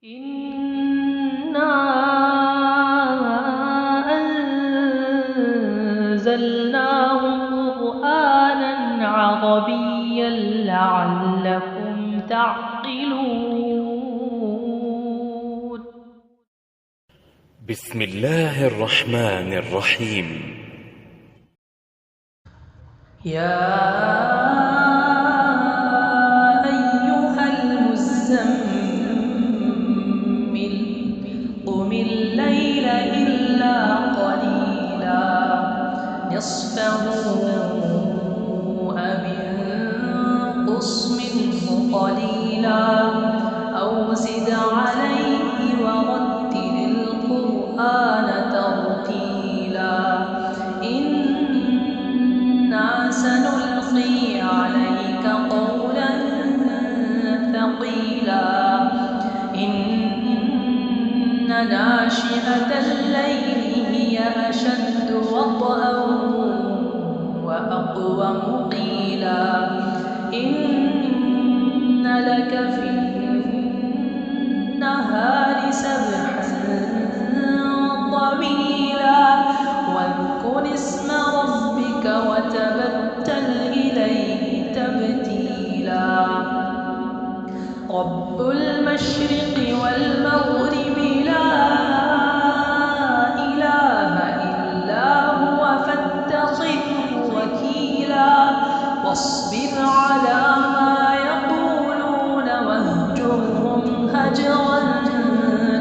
إِنَّا أَنزَلْنَاهُ قُرْآنًا عَرَبِيًّا لَّعَلَّكُمْ تَعْقِلُونَ بسم الله الرحمن الرحيم. يا أيها المزمل قم الليل إلا قليلا نصفه أو انقص منه قليلا أو زد عليه ورتل القرآن ترتيلا إنا سنلقي عليك قولا ثقيلا إن ناشئة الليل هي أشد وطئا وأقوم قيلا إن لك في النهار سبحا طويلا واذكر اسم ربك وتبتل إليه تبتيلا رب المشرق والمغرب لا إله إلا هو فاتخذه وكيلا واصبر على ما يقولون واهجرهم هجرا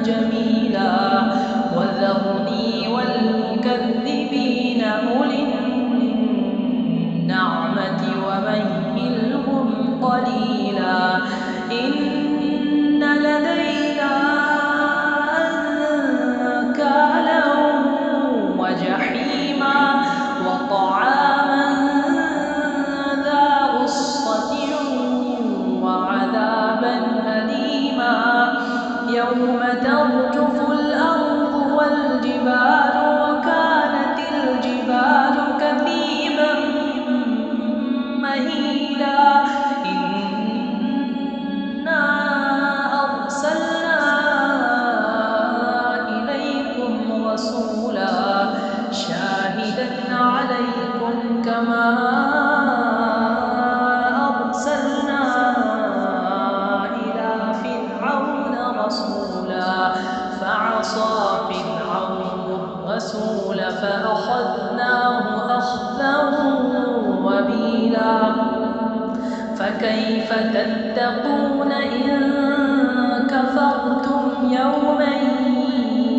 جميلا وذرني والمكذبين أولي النعمة ومهلهم قليلا إن لدينا أنكالا وجحيما وطعاما ذا غصة وعذابا أليما يوم ترجف الأرض والجبال وكانت الجبال كثيبا مهيلا إنا أرسلنا إليكم رسولا شاهدا عليكم كما أرسلنا إلى فرعون رسولا فعصى فرعون الرسول فأخذناه أخذا وبيلا فكيف تتقون إن كفرتم يوما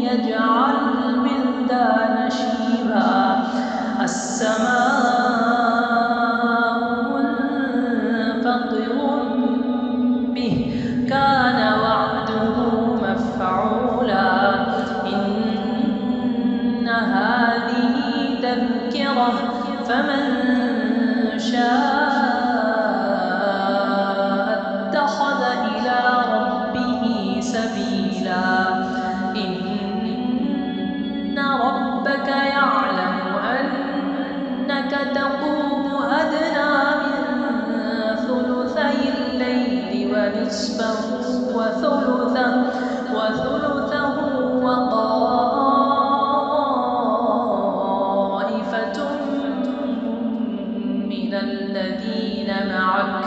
يجعل الولدان شيبا السماء منفطر به كان وعده مفعولا إن هذه تذكرة فمن شاء اتخذ إلى ربه سبيلا إن ربك يعلم أنك تقوم أدنى من ثلثي الليل ونصفه وثلثه وطائفة من الذين معك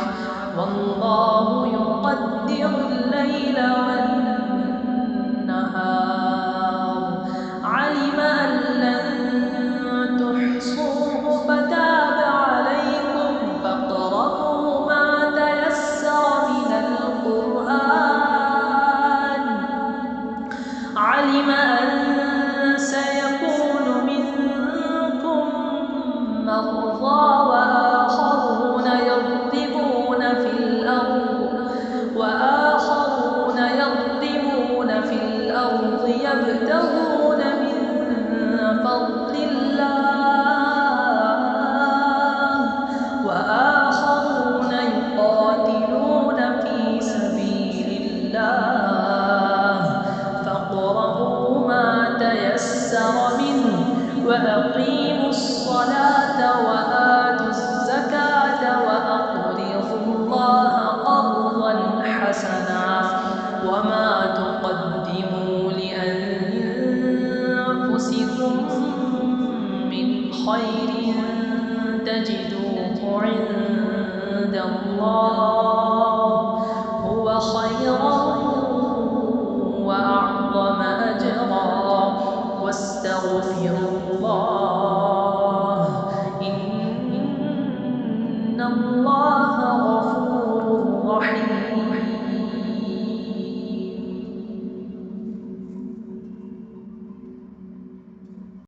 والله يقدر الليل والنهار علم أن لن تحصوه فتاب عليكم فاقرؤوا ما تيسر من القرآن علم أن سيكون منكم مرضى وآخرون يضربون في الأرض يبتغون من فضل الله وآخرون يقاتلون في سبيل الله فاقرؤوا ما تيسر منه وأقيموا الصلاة وآتوا الزكاة وأقرضوا الله قرضا حسنا وما تقدموا خير تجدوه عند الله